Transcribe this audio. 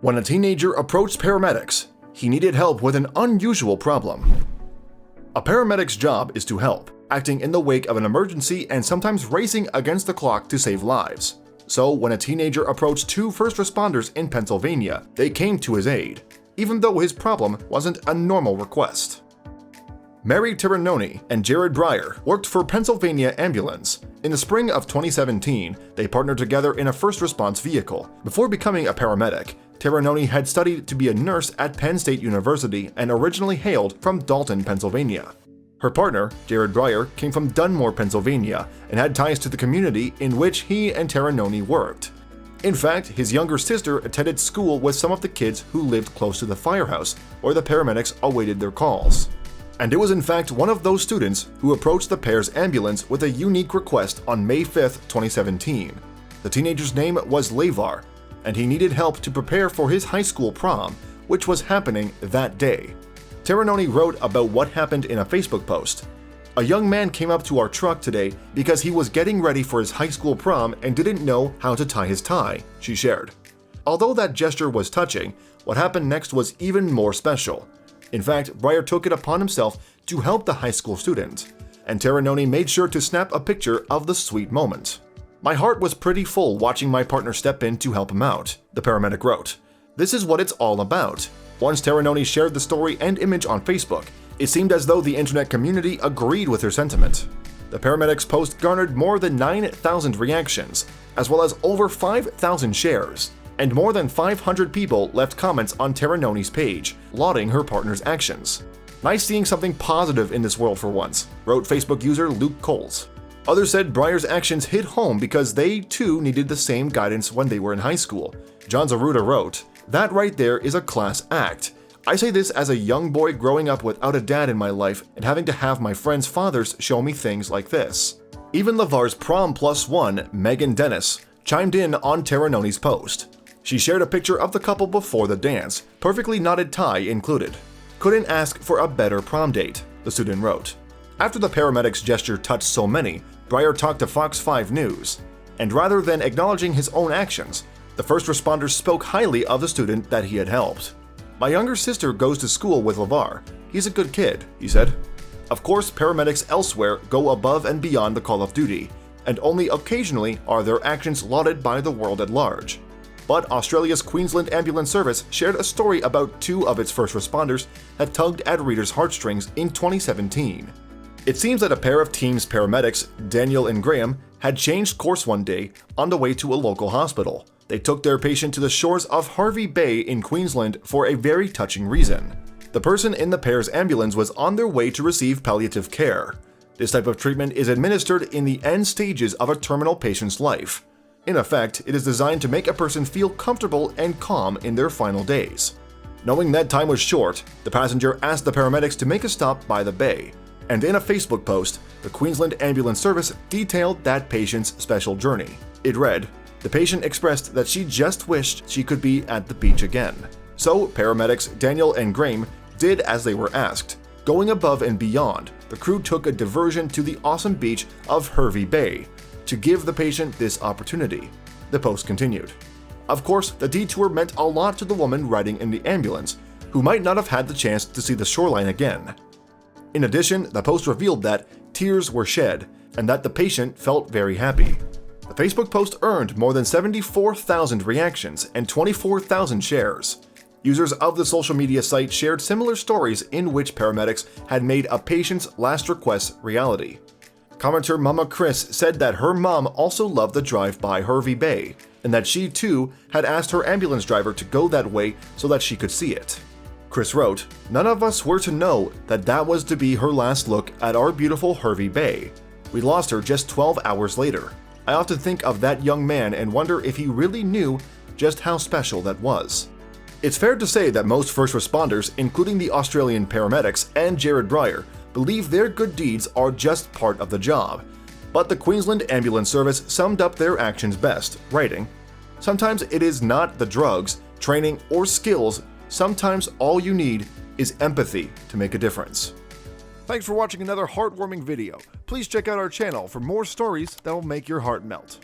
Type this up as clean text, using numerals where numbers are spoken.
When a teenager approached paramedics, he needed help with an unusual problem. A paramedic's job is to help, acting in the wake of an emergency and sometimes racing against the clock to save lives. So when a teenager approached two first responders in Pennsylvania, they came to his aid, even though his problem wasn't a normal request. Mary Tirinoni and Jared Breyer worked for Pennsylvania Ambulance. In the spring of 2017, they partnered together in a first response vehicle. Before becoming a paramedic, Tirinoni had studied to be a nurse at Penn State University and originally hailed from Dalton, Pennsylvania. Her partner, Jared Breyer, came from Dunmore, Pennsylvania, and had ties to the community in which he and Tirinoni worked. In fact, his younger sister attended school with some of the kids who lived close to the firehouse, where the paramedics awaited their calls. And it was in fact one of those students who approached the pair's ambulance with a unique request on May 5, 2017. The teenager's name was Lavar, and he needed help to prepare for his high school prom, which was happening that day. Tirinoni wrote about what happened in a Facebook post. "A young man came up to our truck today because he was getting ready for his high school prom and didn't know how to tie his tie," she shared. Although that gesture was touching, what happened next was even more special. In fact, Breyer took it upon himself to help the high school student, and Tirinoni made sure to snap a picture of the sweet moment. "My heart was pretty full watching my partner step in to help him out," the paramedic wrote. This is what it's all about. Once Tirinoni shared the story and image on Facebook, it seemed as though the internet community agreed with her sentiment. The paramedic's post garnered more than 9,000 reactions, as well as over 5,000 shares, and more than 500 people left comments on Tirinoni's page, lauding her partner's actions. "Nice seeing something positive in this world for once," wrote Facebook user Luke Coles. Others said Breyer's actions hit home because they too needed the same guidance when they were in high school. John Zaruda wrote, "That right there is a class act. I say this as a young boy growing up without a dad in my life and having to have my friends' fathers show me things like this." Even Lavar's prom plus one, Megan Dennis, chimed in on Tirinoni's post. She shared a picture of the couple before the dance, perfectly knotted tie included. "Couldn't ask for a better prom date," the student wrote. After the paramedic's gesture touched so many, Breyer talked to Fox 5 News, and rather than acknowledging his own actions, the first responders spoke highly of the student that he had helped. "My younger sister goes to school with Lavar. He's a good kid," he said. Of course, paramedics elsewhere go above and beyond the call of duty, and only occasionally are their actions lauded by the world at large. But Australia's Queensland Ambulance Service shared a story about two of its first responders that tugged at readers' heartstrings in 2017. It seems that a pair of Team's paramedics, Daniel and Graham, had changed course one day on the way to a local hospital. They took their patient to the shores of Hervey Bay in Queensland for a very touching reason. The person in the pair's ambulance was on their way to receive palliative care. This type of treatment is administered in the end stages of a terminal patient's life. In effect, it is designed to make a person feel comfortable and calm in their final days. Knowing that time was short, the passenger asked the paramedics to make a stop by the bay. And in a Facebook post, the Queensland Ambulance Service detailed that patient's special journey. It read, "The patient expressed that she just wished she could be at the beach again." So, paramedics Daniel and Graham did as they were asked. Going above and beyond, the crew took a diversion to the awesome beach of Hervey Bay to give the patient this opportunity. The post continued. Of course, the detour meant a lot to the woman riding in the ambulance, who might not have had the chance to see the shoreline again. In addition, the post revealed that tears were shed and that the patient felt very happy. The Facebook post earned more than 74,000 reactions and 24,000 shares. Users of the social media site shared similar stories in which paramedics had made a patient's last request reality. Commenter Mama Chris said that her mom also loved the drive by Hervey Bay, and that she too had asked her ambulance driver to go that way so that she could see it. Chris wrote, "None of us were to know that that was to be her last look at our beautiful Hervey Bay. We lost her just 12 hours later. I often think of that young man and wonder if he really knew just how special that was." It's fair to say that most first responders, including the Australian paramedics and Jared Breyer, believe their good deeds are just part of the job. But the Queensland Ambulance Service summed up their actions best, writing, "Sometimes it is not the drugs, training, or skills. Sometimes all you need is empathy to make a difference." Thanks for watching another heartwarming video. Please check out our channel for more stories that will make your heart melt.